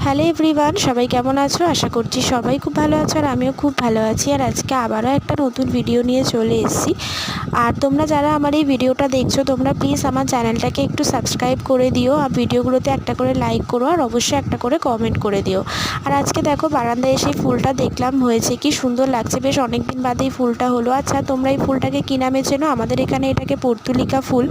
Hello everyone, সবাই কেমন আছো? আশা করছি সবাই খুব ভালো আছো আর আমিও খুব ভালো আছি। আর আজকে আবারও একটা নতুন ভিডিও নিয়ে চলে এসেছি। আর তোমরা যারা আমার এই ভিডিওটা দেখছো তোমরা প্লিজ আমার চ্যানেলটাকে একটু সাবস্ক্রাইব করে দিও, আর ভিডিওগুলোতে একটা করে লাইক করো আর অবশ্যই একটা করে কমেন্ট করে দিও। আর আজকে দেখো বারান্দায় এসে ফুলটা দেখলাম, হয়েছে কি সুন্দর লাগছে, বেশ অনেক দিন বাদে এই ফুলটা হলো। আচ্ছা তোমরা এই ফুলটাকে কী নামে চেনো? আমাদের এখানে এটাকে পর্তুলিকা ফুল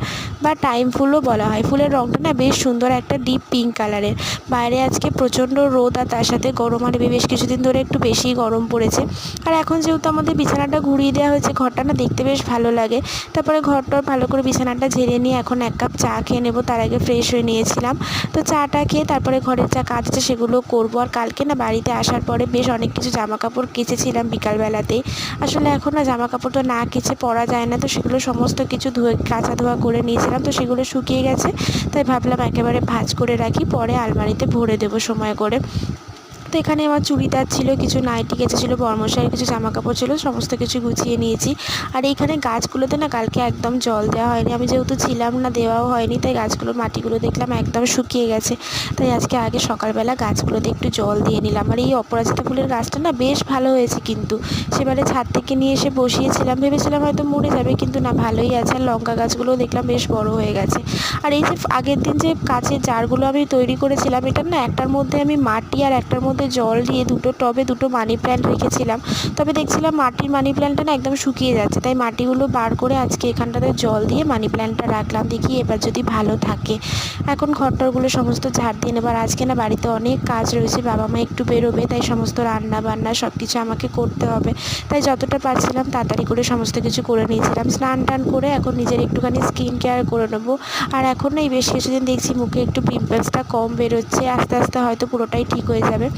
বা টাইম ফুলও বলা হয়। ফুলের রঙটা না বেশ সুন্দর, একটা ডিপ পিঙ্ক কালারের। বাইরে আজকে প্রচণ্ড রোদ আর তার সাথে গরম, আর বেশ কিছুদিন ধরে একটু বেশি গরম পড়েছে। আর এখন যেহেতু আমাদের বিছানাটা ঘুরিয়ে দেওয়া হয়েছে, ঘরটা না দেখতে বেশ ভালো লাগে। তারপরে ঘরটা ভালো করে বিছানাটা ঝেড়ে নিয়ে এখন এক কাপ চা খেয়ে নেবো, তার আগে ফ্রেশ হয়ে নিয়েছিলাম। তো চাটা খেয়ে তারপরে ঘরের যা কাজ আছে সেগুলো করবো। আর কালকে না বাড়িতে আসার পরে বেশ অনেক কিছু জামা কাপড় কেচেছিলাম বিকালবেলাতেই। আসলে এখন না জামা কাপড় তো না কেচে পরা যায় না, তো সেগুলো সমস্ত কিছু ধুয়ে কাচা ধোয়া করে নিয়েছিলাম, তো সেগুলো শুকিয়ে গেছে। তাই ভাবলাম একেবারে ভাঁজ করে রাখি, পরে আলমারিতে ভরে দেবো সময় করে। তো এখানে আমার চুড়িদার ছিল, কিছু নাইটি কেচে ছিল, বর্মশাইয়ের কিছু জামা কাপড় ছিল, সমস্ত কিছু গুছিয়ে নিয়েছি। আর এইখানে গাছগুলোতে না কালকে একদম জল দেওয়া হয়নি, আমি যেহেতু ছিলাম না দেওয়াও হয়নি, তাই গাছগুলোর মাটিগুলো দেখলাম একদম শুকিয়ে গেছে। তাই আজকে আগে সকালবেলা গাছগুলোতে একটু জল দিয়ে নিলাম। আর এই অপরাজিতা ফুলের গাছটা না বেশ ভালো হয়েছে, কিন্তু সেবারে ছাদ থেকে নিয়ে এসে বসিয়েছিলাম, ভেবেছিলাম হয়তো মরে যাবে, কিন্তু না ভালোই আছে। আর লঙ্কা গাছগুলোও দেখলাম বেশ বড় হয়ে গেছে। আর এই যে আগের দিন যে কাচের জারগুলো আমি তৈরি করেছিলাম, এটার না একটার মধ্যে আমি মাটি আর একটার মধ্যে জল দিয়ে দুটো টবে দুটো মানি প্ল্যান্ট রেখেছিলাম। তবে দেখছিলাম মাটির মানি প্ল্যান্টটা না একদম শুকিয়ে যাচ্ছে, তাই মাটিগুলো বার করে আজকে এখানটাতে জল দিয়ে মানি প্ল্যান্টটা রাখলাম, দেখি এবার যদি ভালো থাকে। এখন ঘরটরগুলো সমস্ত ঝাড় দিয়ে নেবার। আজকে না বাড়িতে অনেক কাজ রয়েছে, বাবা মা একটু বেরোবে, তাই সমস্ত রান্না বান্না সব কিছু আমাকে করতে হবে। তাই যতটা পারছিলাম তাড়াতাড়ি করে সমস্ত কিছু করে নিয়েছিলাম। স্নান টান করে এখন নিজের একটুখানি স্কিন কেয়ার করে নেবো। আর এখন না এই বেশ কিছুদিন দেখছি মুখে একটু পিম্পলসটা কম বেরোচ্ছে, আস্তে আস্তে হয়তো পুরোটাই ঠিক হয়ে যাবে।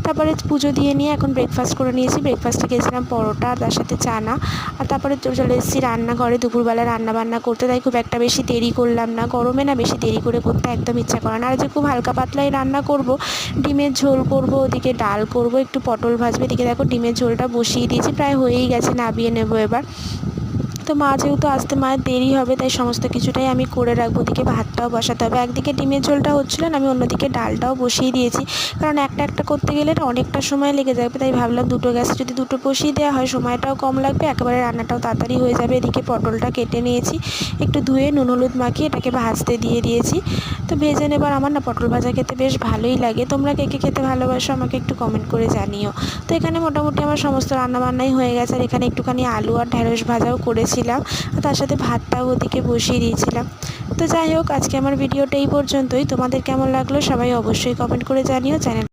তারপরে পুজো দিয়ে নিয়ে এখন ব্রেকফাস্ট করে নিয়েছি। ব্রেকফাস্টে খেয়েছিলাম পরোটা আর তার সাথে চানা। আর তারপরে চলে এসেছি রান্নাঘরে দুপুরবেলা রান্নাবান্না করতে, তাই খুব একটা বেশি দেরি করলাম না। গরমে না বেশি দেরি করে করতে একদম ইচ্ছা করে না। আর যে খুব হালকা পাতলাই রান্না করব, ডিমের ঝোল করব, ওদিকে ডাল করব, একটু পটল ভাজবে। এদিকে দেখো ডিমের ঝোলটা বসিয়ে দিয়েছি, প্রায় হয়েই গেছে, নাবিয়ে নেবো এবার। তো মা যেহেতু আসতে মায়ের দেরি হবে, তাই সমস্ত কিছুটাই আমি করে রাখবো। ওদিকে ভাতটাও বসাতে হবে, একদিকে ডিমের ঝোলটা হচ্ছিলো না, আমি অন্যদিকে ডালটাও বসিয়ে দিয়েছি, কারণ একটা একটা করতে গেলে না অনেকটা সময় লেগে যাবে। তাই ভাবলাম দুটো গ্যাসে যদি দুটো বসিয়ে দেওয়া হয় সময়টাও কম লাগবে, একেবারে রান্নাটাও তাড়াতাড়ি হয়ে যাবে। এদিকে পটলটা কেটে নিয়েছি, একটু ধুয়ে নুন হলুদ মাখিয়ে এটাকে ভাজতে দিয়ে দিয়েছি। তো ভেজে নেবার। আমার না পটল ভাজা খেতে বেশ ভালোই লাগে। তোমরা কে কে খেতে ভালোবাসো আমাকে একটু কমেন্ট করে জানিও। তো এখানে মোটামুটি আমার সমস্ত রান্নাবান্নাই হয়ে গেছে। আর এখানে একটুখানি আলু আর ঢ্যাঁড়স ভাজাও করেছিলাম, আর তার সাথে ভাতটাও ওদিকে বসিয়ে দিয়েছিলাম। তো যাই হোক, আজকে আমার ভিডিওটা এই পর্যন্তই। তোমাদের কেমন লাগলো সবাই অবশ্যই কমেন্ট করে জানিও। চ্যানেল